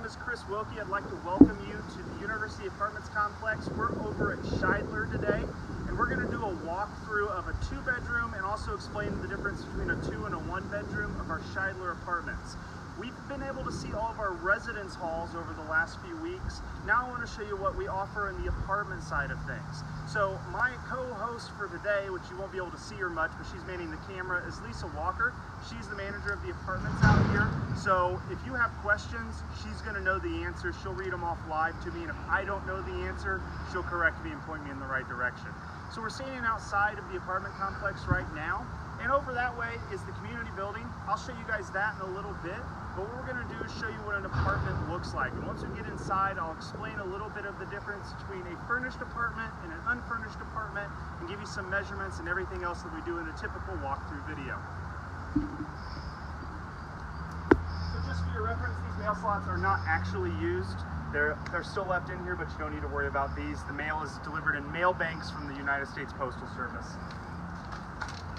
is Chris Wilkie. I'd like to welcome you to the University Apartments Complex. We're over at Scheidler today, and we're going to do a walkthrough of a 2-bedroom and also explain the difference between a 2 and a 1-bedroom of our Scheidler apartments. We've been able to see all of our residence halls over the last few weeks. Now I want to show you what we offer in the apartment side of things. So my co-host for today, which you won't be able to see her much, but she's manning the camera, is Lisa Walker. She's the manager of the apartments out here. So if you have questions, she's going to know the answer. She'll read them off live to me, and if I don't know the answer, she'll correct me and point me in the right direction. So we're standing outside of the apartment complex right now, and over that way is the community building. I'll show you guys that in a little bit. But what we're going to do is show you what an apartment looks like. And once we get inside, I'll explain a little bit of the difference between a furnished apartment and an unfurnished apartment and give you some measurements and everything else that we do in a typical walkthrough video. So just for your reference, these mail slots are not actually used. They're still left in here, but you don't need to worry about these. The mail is delivered in mail banks from the United States Postal Service.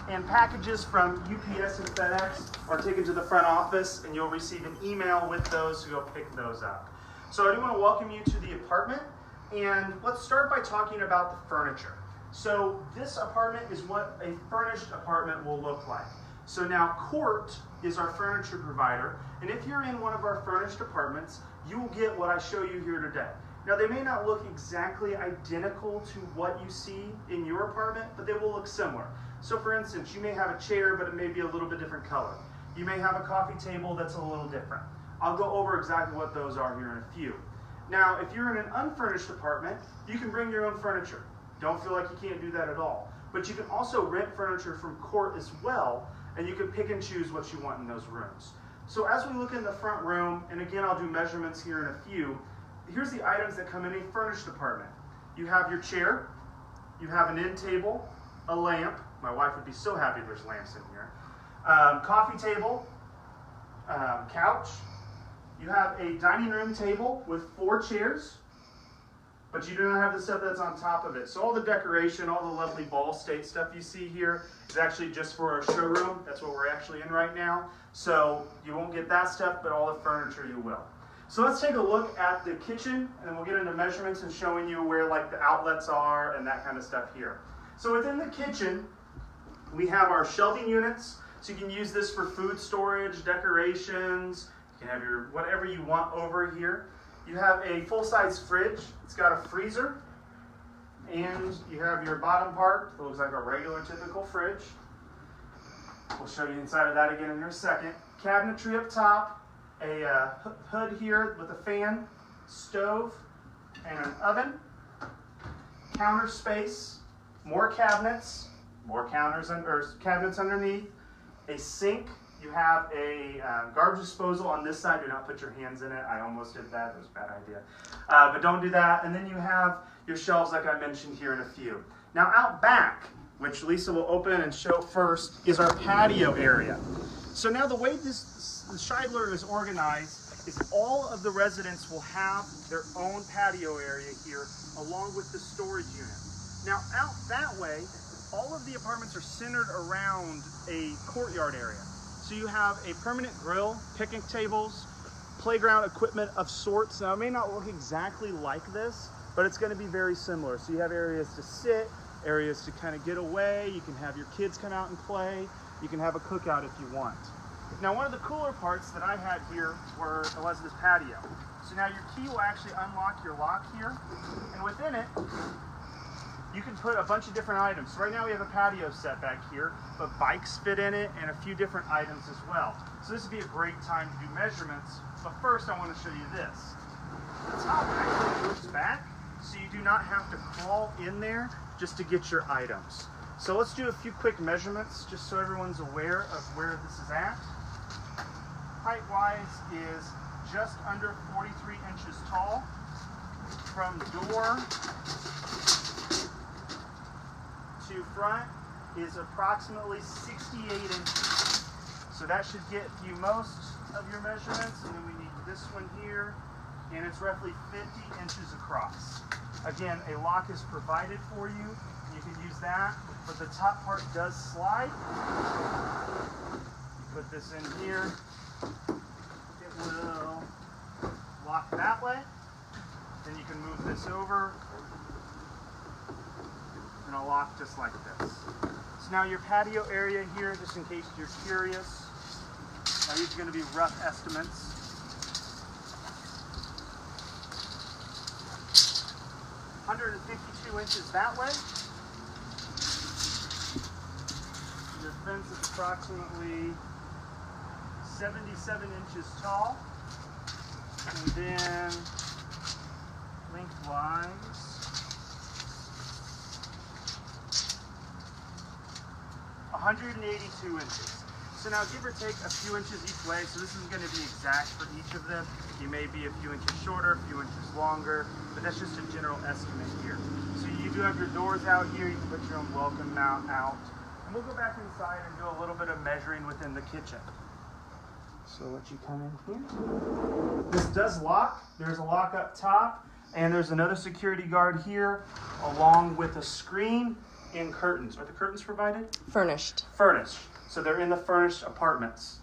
And packages from UPS and FedEx are taken to the front office, and you'll receive an email with those to go pick those up. So I do want to welcome you to the apartment, and let's start by talking about the furniture. So this apartment is what a furnished apartment will look like. So now Court is our furniture provider, and if you're in one of our furnished apartments, you will get what I show you here today. Now they may not look exactly identical to what you see in your apartment, but they will look similar. So for instance, you may have a chair, but it may be a little bit different color. You may have a coffee table that's a little different. I'll go over exactly what those are here in a few. Now, if you're in an unfurnished apartment, you can bring your own furniture. Don't feel like you can't do that at all. But you can also rent furniture from Court as well, and you can pick and choose what you want in those rooms. So as we look in the front room, and again, I'll do measurements here in a few, here's the items that come in a furnished apartment. You have your chair, you have an end table, a lamp. My wife would be so happy there's lamps in here. Coffee table, couch. You have a dining room table with 4 chairs, but you do not have the stuff that's on top of it. So all the decoration, all the lovely ball state stuff you see here is actually just for our showroom. That's what we're actually in right now. So you won't get that stuff, but all the furniture you will. So let's take a look at the kitchen, and then we'll get into measurements and showing you where like the outlets are and that kind of stuff here. So within the kitchen, we have our shelving units, so you can use this for food storage, decorations. You can have your whatever you want over here. You have a full-size fridge. It's got a freezer, and you have your bottom part that looks like a regular, typical fridge. We'll show you inside of that again in a second. Cabinetry up top, a hood here with a fan, stove, and an oven. Counter space, more cabinets. More cabinets underneath, a sink. You have a garbage disposal on this side. Do not put your hands in it. I almost did that. It was a bad idea. But don't do that. And then you have your shelves like I mentioned here in a few. Now out back, which Lisa will open and show first, is our patio area. So now the way the Scheidler is organized is all of the residents will have their own patio area here along with the storage unit. Now out that way, all of the apartments are centered around a courtyard area. So you have a permanent grill, picnic tables, playground equipment of sorts. Now it may not look exactly like this, but it's going to be very similar. So you have areas to sit, areas to kind of get away. You can have your kids come out and play. You can have a cookout if you want. Now one of the cooler parts that I had here was this patio. So now your key will actually unlock your lock here, and within it, you can put a bunch of different items. So right now we have a patio set back here, but bikes fit in it and a few different items as well. So this would be a great time to do measurements, but first I want to show you this. The top actually moves back, so you do not have to crawl in there just to get your items. So let's do a few quick measurements just so everyone's aware of where this is at. Height-wise is just under 43 inches tall. From door to front is approximately 68 inches. So that should get you most of your measurements. And then we need this one here, and it's roughly 50 inches across. Again, a lock is provided for you. You can use that, but the top part does slide. You put this in here. It will lock Then you can move this over, and it'll lock just like this. So now your patio area here, just in case you're curious. Now these are going to be rough estimates. 152 inches that way. Your fence is approximately 77 inches tall. And then lengthwise, 182 inches. So now give or take a few inches each way, so this isn't going to be exact for each of them. You may be a few inches shorter, a few inches longer, but that's just a general estimate here. So you do have your doors out here, you can put your own welcome mat out. And we'll go back inside and do a little bit of measuring within the kitchen. So I'll let you come in here. This does lock. There's a lock up top, and there's another security guard here, along with a screen and curtains. Are the curtains provided? Furnished. Furnished. So they're in the furnished apartments.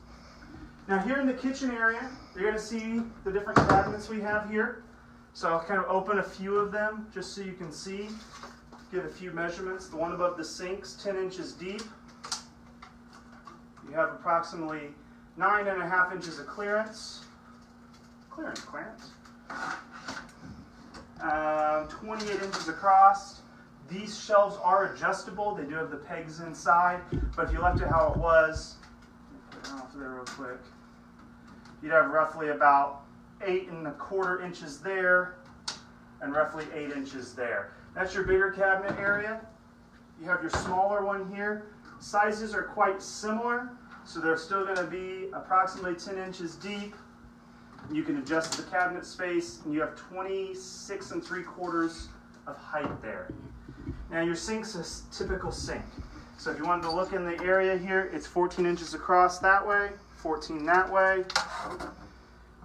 Now here in the kitchen area, you're going to see the different cabinets we have here. So I'll kind of open a few of them just so you can see. Give a few measurements. The one above the sink's 10 inches deep. You have approximately 9.5 inches of clearance. Clearance. 28 inches across. These shelves are adjustable. They do have the pegs inside, but if you left it how it was, put it off there real quick, you'd have roughly about 8.25 inches there and roughly 8 inches there. That's your bigger cabinet area. You have your smaller one here. Sizes are quite similar, so they're still going to be approximately 10 inches deep. You can adjust the cabinet space, and you have 26.75 of height there. Now your sink's a typical sink. So if you wanted to look in the area here, it's 14 inches across that way, 14 that way,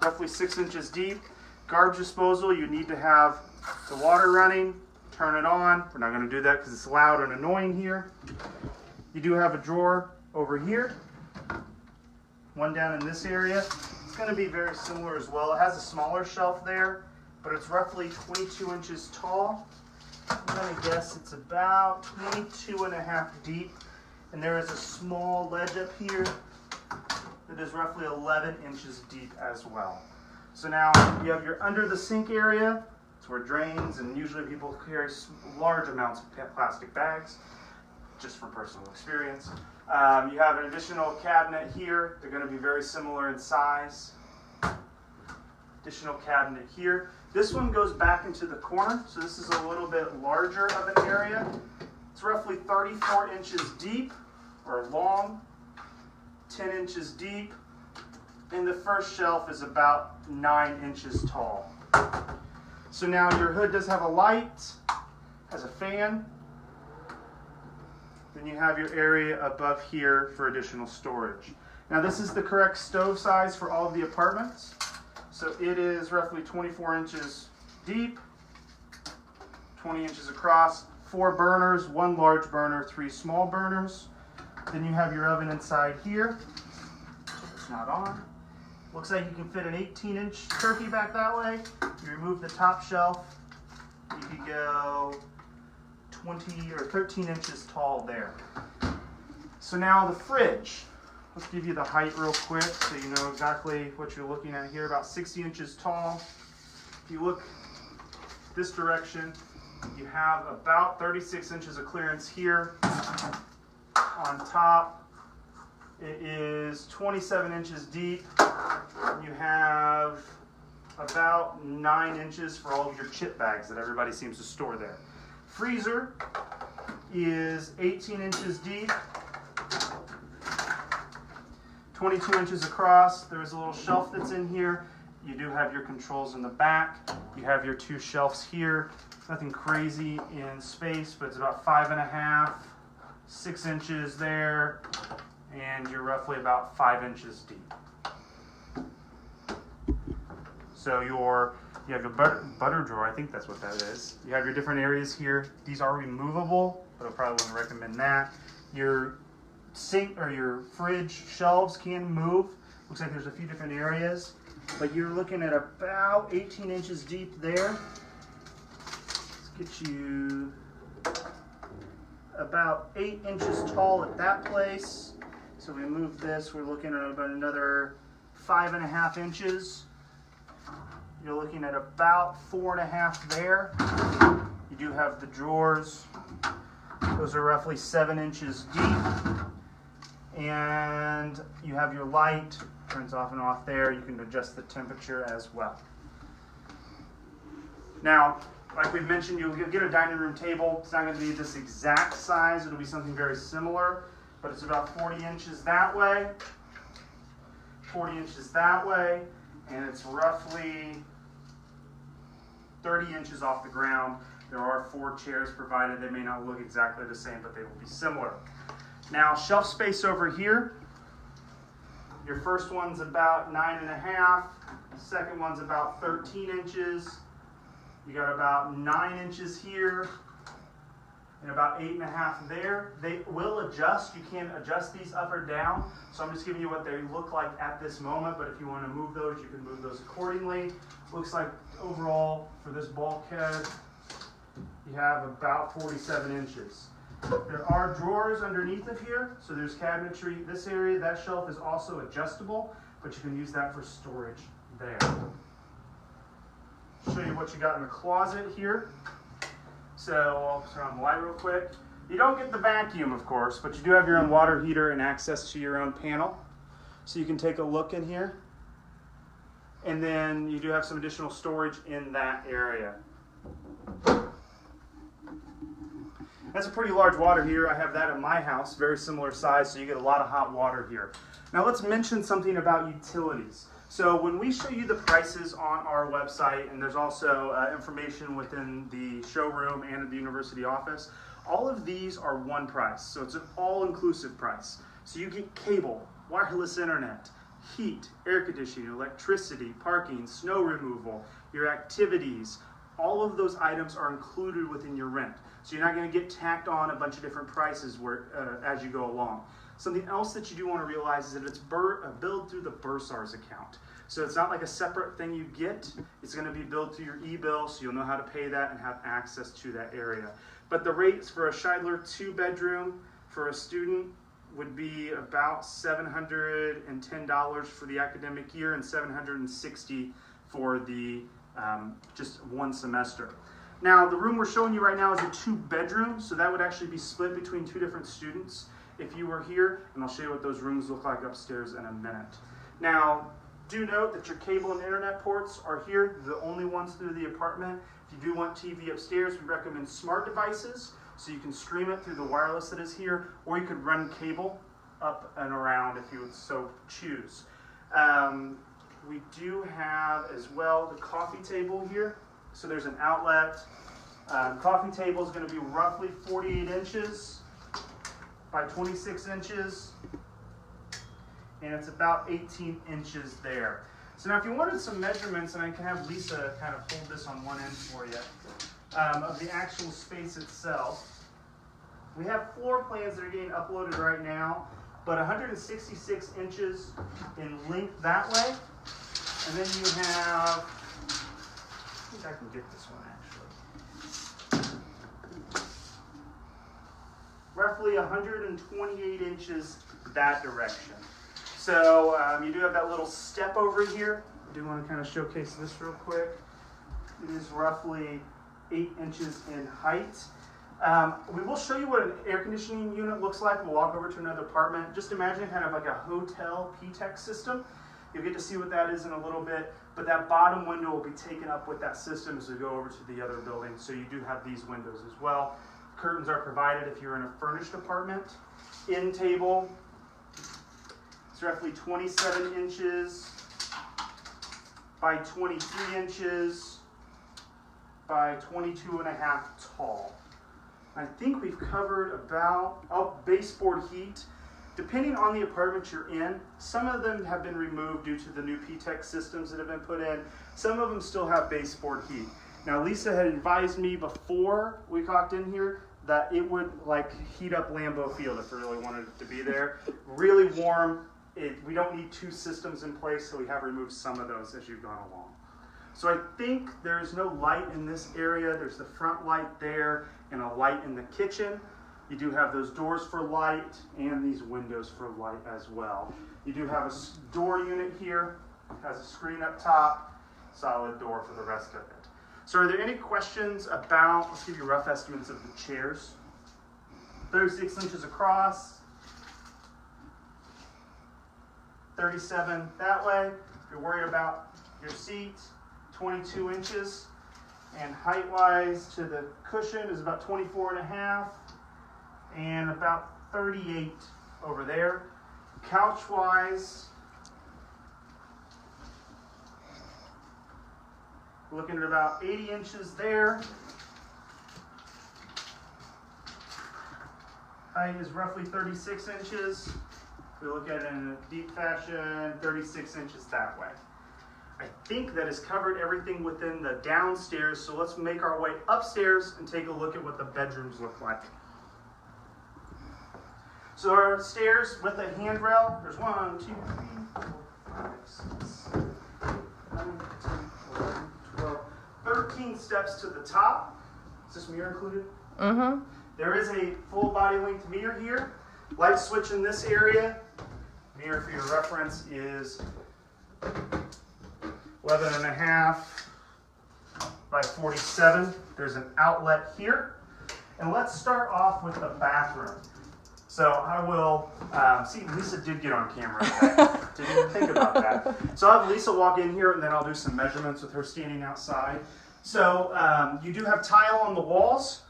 roughly 6 inches deep. Garbage disposal, you need to have the water running, turn it on. We're not going to do that because it's loud and annoying here. You do have a drawer over here, one down in this area. It's going to be very similar as well. It has a smaller shelf there, but it's roughly 22 inches tall. I'm going to guess it's about 22.5 deep, and there is a small ledge up here that is roughly 11 inches deep as well. So now you have your under the sink area. It's where drains, and usually people carry large amounts of plastic bags, just from personal experience. You have an additional cabinet here. They're going to be very similar in size. Additional cabinet here. This one goes back into the corner, so this is a little bit larger of an area. It's roughly 34 inches deep, or long, 10 inches deep, and the first shelf is about 9 inches tall. So now your hood does have a light, has a fan. Then you have your area above here for additional storage. Now this is the correct stove size for all of the apartments. So it is roughly 24 inches deep, 20 inches across, 4 burners, 1 large burner, 3 small burners. Then you have your oven inside here. It's not on. Looks like you can fit an 18-inch turkey back that way. You remove the top shelf, you could go 20 or 13 inches tall there. So now the fridge. Let's give you the height real quick so you know exactly what you're looking at here. About 60 inches tall. If you look this direction, you have about 36 inches of clearance here. On top, it is 27 inches deep. You have about 9 inches for all of your chip bags that everybody seems to store there. Freezer is 18 inches deep. 22 inches across. There's a little shelf that's in here. You do have your controls in the back. You have your 2 shelves here. Nothing crazy in space, but it's about 5.5, 6 inches there, and you're roughly about 5 inches deep. So you have your butter drawer, I think that's what that is. You have your different areas here. These are removable, but I probably wouldn't recommend that. Your sink or your fridge shelves can move. Looks like there's a few different areas, but you're looking at about 18 inches deep there. get you about 8 inches tall at that place. So we move this, we're looking at about another 5.5 inches. You're looking at about 4.5 there. You do have the drawers. Those are roughly 7 inches deep. And you have your light, turns off and off there. You can adjust the temperature as well. Now, like we've mentioned, you'll get a dining room table. It's not going to be this exact size. It'll be something very similar, but it's about 40 inches that way, 40 inches that way, and it's roughly 30 inches off the ground. There are 4 chairs provided. They may not look exactly the same, but they will be similar. Now, shelf space over here. Your first one's about 9.5. Second one's about 13 inches. You got about 9 inches here and about 8.5 there. They will adjust. You can adjust these up or down. So I'm just giving you what they look like at this moment, but if you want to move those, you can move those accordingly. Looks like overall for this bulkhead, you have about 47 inches. There are drawers underneath of here, so there's cabinetry. This area, that shelf is also adjustable, but you can use that for storage there. Show you what you got in the closet here. So I'll turn on the light real quick. You don't get the vacuum, of course, but you do have your own water heater and access to your own panel. So you can take a look in here. And then you do have some additional storage in that area. That's a pretty large water heater. I have that at my house, very similar size, so you get a lot of hot water here. Now let's mention something about utilities. So when we show you the prices on our website, and there's also information within the showroom and at the university office, all of these are one price. So it's an all-inclusive price. So you get cable, wireless internet, heat, air conditioning, electricity, parking, snow removal, your activities. All of those items are included within your rent. So you're not going to get tacked on a bunch of different prices as you go along. Something else that you do want to realize is that it's billed through the Bursars account. So it's not like a separate thing you get. It's going to be billed through your e-bill, so you'll know how to pay that and have access to that area. But the rates for a Scheidler 2-bedroom for a student would be about $710 for the academic year and $760 for the just one semester. Now, the room we're showing you right now is a 2-bedroom, so that would actually be split between 2 different students if you were here, and I'll show you what those rooms look like upstairs in a minute. Now, do note that your cable and internet ports are here, the only ones through the apartment. If you do want TV upstairs, we recommend smart devices, so you can stream it through the wireless that is here, or you could run cable up and around if you would so choose. We do have as well the coffee table here. So there's an outlet. Coffee table is going to be roughly 48 inches by 26 inches. And it's about 18 inches there. So now if you wanted some measurements, and I can have Lisa kind of hold this on one end for you, of the actual space itself. We have floor plans that are getting uploaded right now, but 166 inches in length that way. And then you have, I think I can get this one actually, roughly 128 inches that direction. So you do have that little step over here. I do want to kind of showcase this real quick. It is roughly 8 inches in height. We will show you what an air conditioning unit looks like. We'll walk over to another apartment. Just imagine kind of like a hotel P-Tech system. You'll get to see what that is in a little bit, but that bottom window will be taken up with that system as we go over to the other building. So you do have these windows as well. Curtains are provided if you're in a furnished apartment. End table, it's roughly 27 inches by 23 inches by 22.5 tall. I think we've covered about, baseboard heat. Depending on the apartment you're in, some of them have been removed due to the new P-Tech systems that have been put in. Some of them still have baseboard heat. Now, Lisa had advised me before we walked in here that it would heat up Lambeau Field if we really wanted it to be there. Really warm. We don't need 2 systems in place, so we have removed some of those as you've gone along. So I think there is no light in this area. There's the front light there and a light in the kitchen. You do have those doors for light and these windows for light as well. You do have a door unit here, has a screen up top, solid door for the rest of it. So are there any questions about, let's give you rough estimates of the chairs. 36 inches across, 37 that way. If you're worried about your seat, 22 inches. And height-wise to the cushion is about 24.5 and about 38 over there. Couch-wise, we're looking at about 80 inches there. Height is roughly 36 inches. If we look at it in a deep fashion, 36 inches that way. I think that has covered everything within the downstairs, so let's make our way upstairs and take a look at what the bedrooms look like. So our stairs with a handrail, there's 1, 2, 3, 4, 5, 6, 7, 8, 9, 10, 11, 12, 13 steps to the top. Is this mirror included? Mm-hmm. There is a full body length mirror here. Light switch in this area. Mirror, for your reference, is 11.5 by 47. There's an outlet here. And let's start off with the bathroom. So I will, see, Lisa did get on camera today. Didn't even think about that. So I'll have Lisa walk in here and then I'll do some measurements with her standing outside. So you do have tile on the walls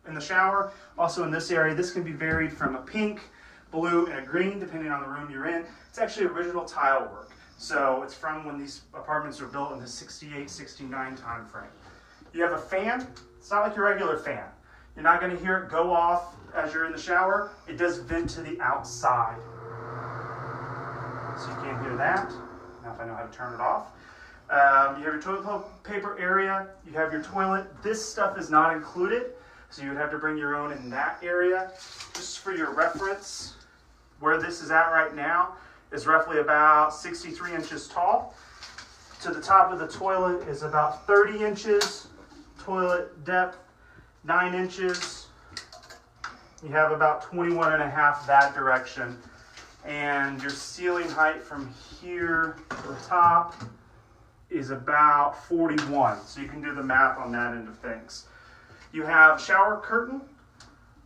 in the shower. Also in this area, this can be varied from a pink, blue, and a green, depending on the room you're in. It's actually original tile work. So it's from when these apartments were built in the 68, 69 time frame. You have a fan. It's not like your regular fan. You're not going to hear it go off as you're in the shower. It does vent to the outside. So you can't hear that. Now if I know how to turn it off. You have your toilet paper area. You have your toilet. This stuff is not included. So you would have to bring your own in that area. Just for your reference, where this is at right now is roughly about 63 inches tall. To the top of the toilet is about 30 inches. Toilet depth, 9 inches. You have about 21.5 that direction. And your ceiling height from here to the top is about 41. So you can do the math on that end of things. You have shower curtain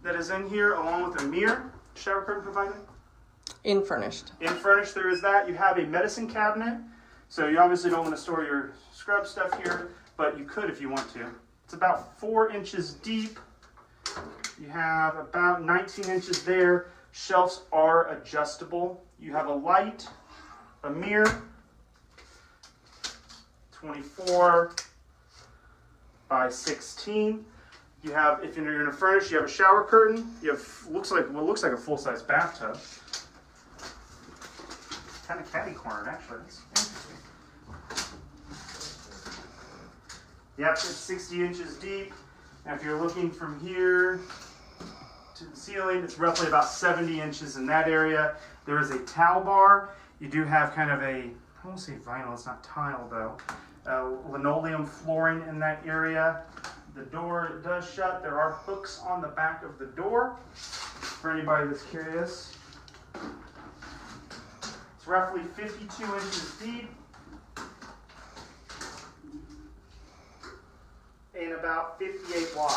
that is in here along with a mirror. Shower curtain provided? In furnished. In furnished, there is that. You have a medicine cabinet. So you obviously don't want to store your scrub stuff here, but you could if you want to. It's about 4 inches deep. You have about 19 inches there. Shelves are adjustable. You have a light, a mirror, 24 by 16. You have, if you're in a furnished, you have a shower curtain. You have looks like a full-size bathtub. Kind of catty-cornered, actually. That's interesting. Yep, it's 60 inches deep. Now, if you're looking from here to the ceiling, it's roughly about 70 inches in that area. There is a towel bar. You do have kind of a, I won't say vinyl, it's not tile though, linoleum flooring in that area. The door does shut. There are hooks on the back of the door for anybody that's curious. It's roughly 52 inches deep and about 58 wide.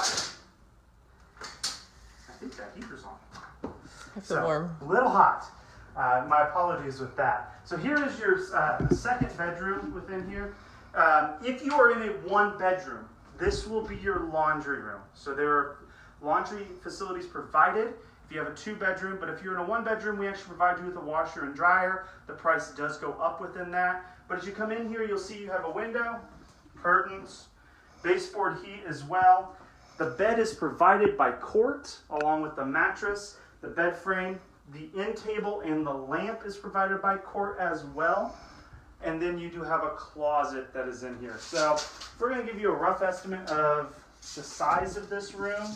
I think that heater's on. It's warm. A little hot. My apologies with that. So here is your second bedroom within here. If you are in a one bedroom, this will be your laundry room. So there are laundry facilities provided if you have a 2-bedroom, but if you're in a 1-bedroom, we actually provide you with a washer and dryer. The price does go up within that. But as you come in here, you'll see you have a window, curtains, baseboard heat as well. The bed is provided by Court, along with the mattress, the bed frame, the end table, and the lamp is provided by Court as well. And then you do have a closet that is in here. So we're going to give you a rough estimate of the size of this room.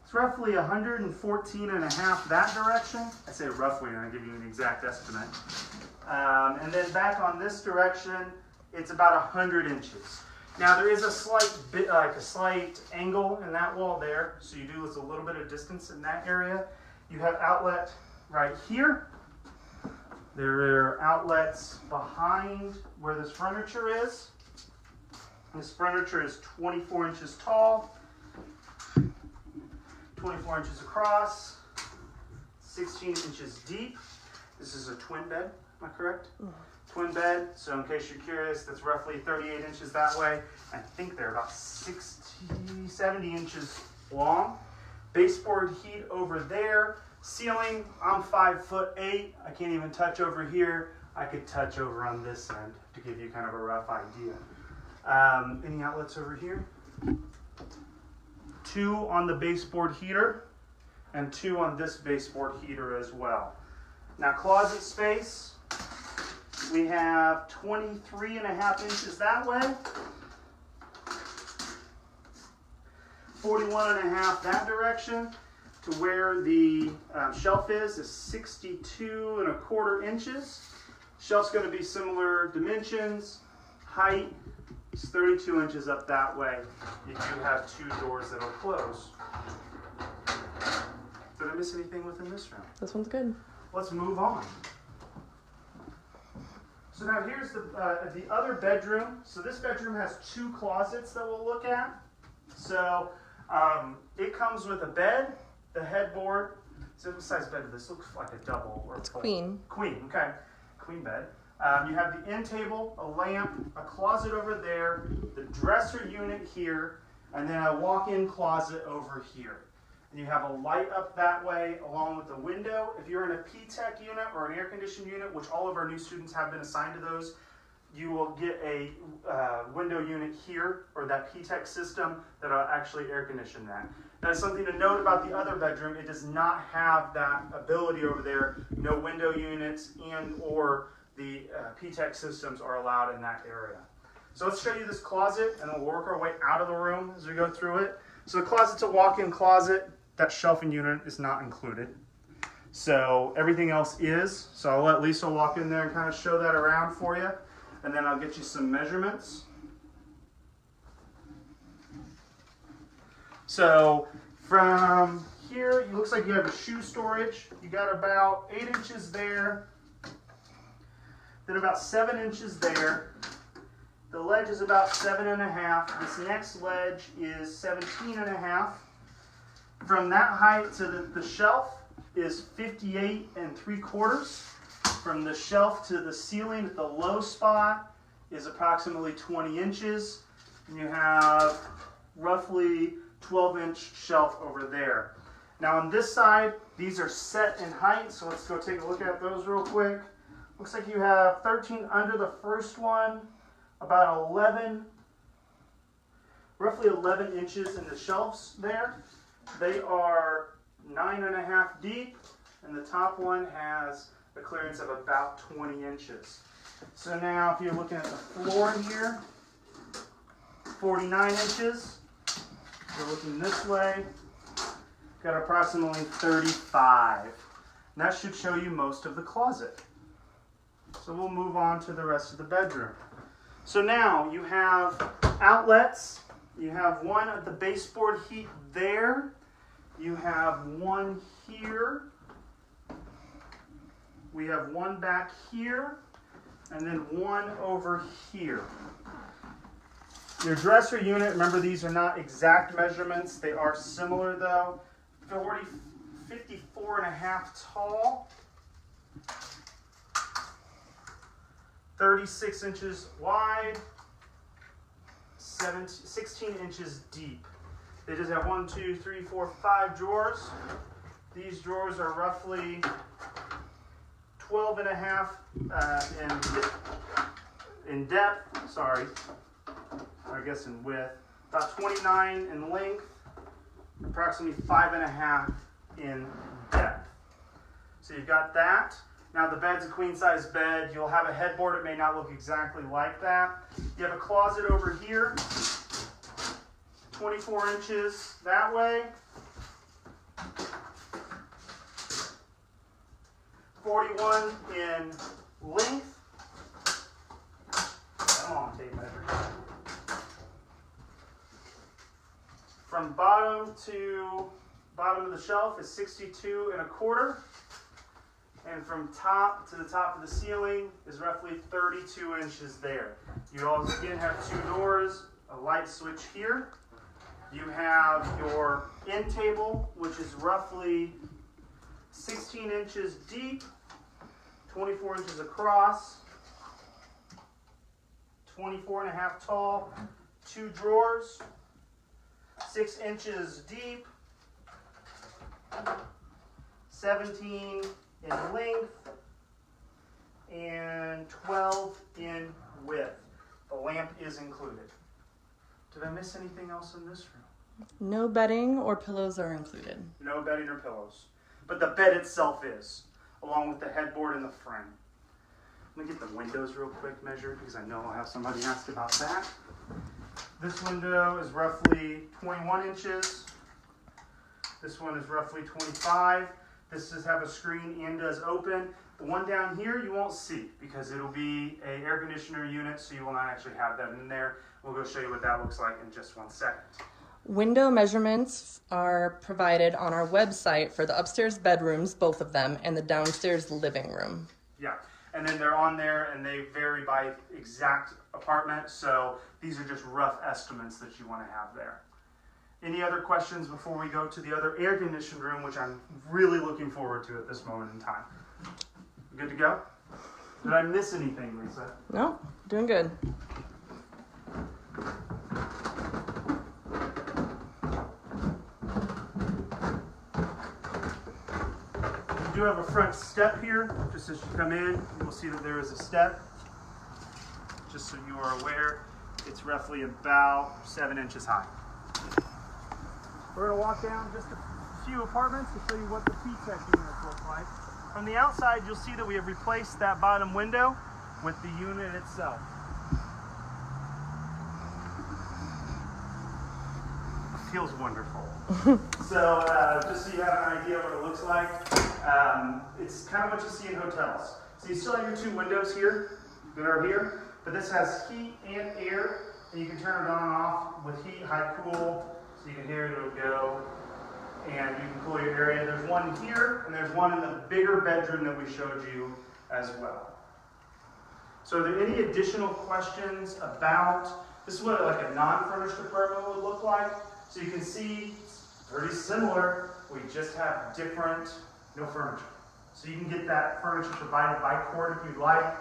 This roughly 114 and a half that direction. I say roughly, and I give you an exact estimate. And then back on this direction, it's about 100 inches. Now there is a slight angle in that wall there, so you do lose a little bit of distance in that area. You have outlet right here. There are outlets behind where this furniture is. This furniture is 24 inches tall, 24 inches across, 16 inches deep. This is a twin bed, am I correct? Twin bed, so in case you're curious, that's roughly 38 inches that way. I think they're about 70 inches long. Baseboard heat over there. Ceiling, I'm 5'8". I can't even touch over here. I could touch over on this end to give you kind of a rough idea. Any outlets over here? 2 on the baseboard heater and 2 on this baseboard heater as well. Now closet space, we have 23 and a half inches that way, 41 and a half that direction. To where the shelf is 62 and a quarter inches. Shelf's going to be similar dimensions. Height is 32 inches up that way. You do have 2 doors that'll close. Did I miss anything within this room? This one's good. Let's move on. So now here's the other bedroom. So this bedroom has 2 closets that we'll look at. So it comes with a bed, the headboard. So what size bed? This looks like a double or it's queen. Queen, okay. Queen bed. You have the end table, a lamp, a closet over there, the dresser unit here, and then a walk-in closet over here. And you have a light up that way along with the window. If you're in a P-Tech unit or an air-conditioned unit, which all of our new students have been assigned to those, you will get a window unit here, or that P-Tech system that will actually air condition that. That is something to note about the other bedroom. It does not have that ability over there. No window units and or the P-Tech systems are allowed in that area. So let's show you this closet, and we'll work our way out of the room as we go through it. So the closet's a walk-in closet. That shelving unit is not included. So everything else is. So I'll let Lisa walk in there and kind of show that around for you. And then I'll get you some measurements. So from here, it looks like you have a shoe storage. You got about 8 inches there. Then about 7 inches there. The ledge is about 7.5. This next ledge is 17.5. From that height to the shelf is 58 3/4. From the shelf to the ceiling at the low spot is approximately 20 inches. And you have roughly 12-inch shelf over there. Now on this side, these are set in height, so let's go take a look at those real quick. Looks like you have 13 under the first one, about 11, roughly 11 inches in the shelves there. They are 9.5 deep, and the top one has a clearance of about 20 inches. So now if you're looking at the floor here, 49 inches. We're looking this way, got approximately 35. And that should show you most of the closet. So we'll move on to the rest of the bedroom. So now you have outlets. You have one at the baseboard heat there. You have one here. We have one back here. And then one over here. Your dresser unit, remember these are not exact measurements. They are similar though. 54.5 tall. 36 inches wide. 16 inches deep. They just have 1, 2, 3, 4, 5 drawers. These drawers are roughly 12.5 in depth. Sorry. I guess in width, about 29 in length, approximately 5.5 in depth. So you've got that. Now the bed's a queen size bed. You'll have a headboard. It may not look exactly like that. You have a closet over here, 24 inches that way, 41 in length. Come on, tape measure. From bottom to bottom of the shelf is 62 1/4. And from top to the top of the ceiling is roughly 32 inches there. You also again have 2 doors, a light switch here. You have your end table, which is roughly 16 inches deep, 24 inches across, 24 1/2 tall, 2 drawers, 6 inches deep, 17 in length, and 12 in width. The lamp is included. Did I miss anything else in this room? No bedding or pillows are included. No bedding or pillows. But the bed itself is, along with the headboard and the frame. Let me get the windows real quick measured because I know I'll have somebody ask about that. This window is roughly 21 inches. This one is roughly 25. This does have a screen and does open. The one down here you won't see because it'll be an air conditioner unit, so you will not actually have that in there. We'll go show you what that looks like in just 1 second. Window measurements are provided on our website for the upstairs bedrooms, both of them, and the downstairs living room. Yeah, and then they're on there and they vary by exact apartment, so these are just rough estimates that you want to have there. Any other questions before we go to the other air conditioned room, which I'm really looking forward to at this moment in time? Good to go? Did I miss anything, Lisa? No, doing good. You do have a front step here. Just as you come in, you will see that there is a step. Just so you are aware, it's roughly about 7 inches high. We're going to walk down just a few apartments to show you what the P-Tech units look like. From the outside, you'll see that we have replaced that bottom window with the unit itself. It feels wonderful. So just so you have an idea of what it looks like, it's kind of what you see in hotels. So you still have your 2 windows here that are here, but this has heat and air, and you can turn it on and off with heat, high, cool. So you can hear it, it'll go, and you can cool your area. There's one here, and there's one in the bigger bedroom that we showed you as well. So are there any additional questions about, this is what like a non-furnished apartment would look like. So you can see it's pretty similar. We just have different, no furniture. So you can get that furniture provided by court if you'd like.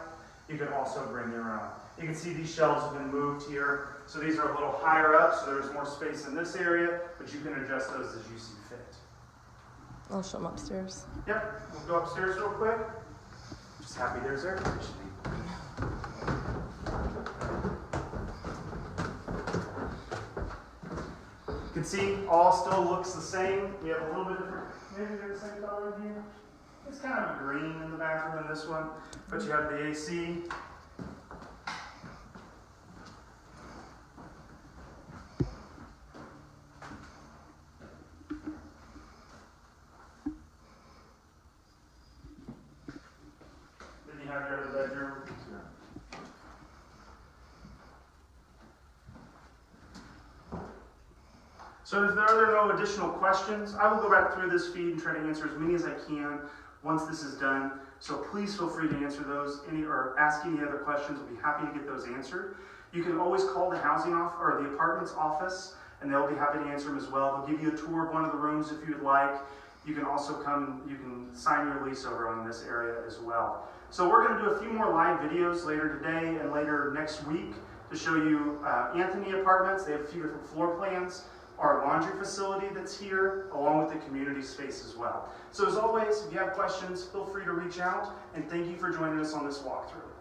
You can also bring your own. You can see these shelves have been moved here. So these are a little higher up, so there's more space in this area, but you can adjust those as you see fit. I'll show them upstairs. Yep, we'll go upstairs real quick. Just happy there's air conditioning. You can see all still looks the same. We have a little bit different, maybe they're the same color in here. It's kind of green in the bathroom in this one, but you have the AC. Then you have your other bedroom. So if there are no additional questions, I will go back through this feed and try to answer as many as I can once this is done. So please feel free to answer those or ask any other questions. We'll be happy to get those answered. You can always call the housing off or the apartment's office, and they'll be happy to answer them as well. They'll give you a tour of one of the rooms if you'd like. You can also come, you can sign your lease over on this area as well. So we're going to do a few more live videos later today and later next week to show you Anthony Apartments. They have a few different floor plans. Our laundry facility that's here, along with the community space as well. So as always, if you have questions, feel free to reach out, and thank you for joining us on this walkthrough.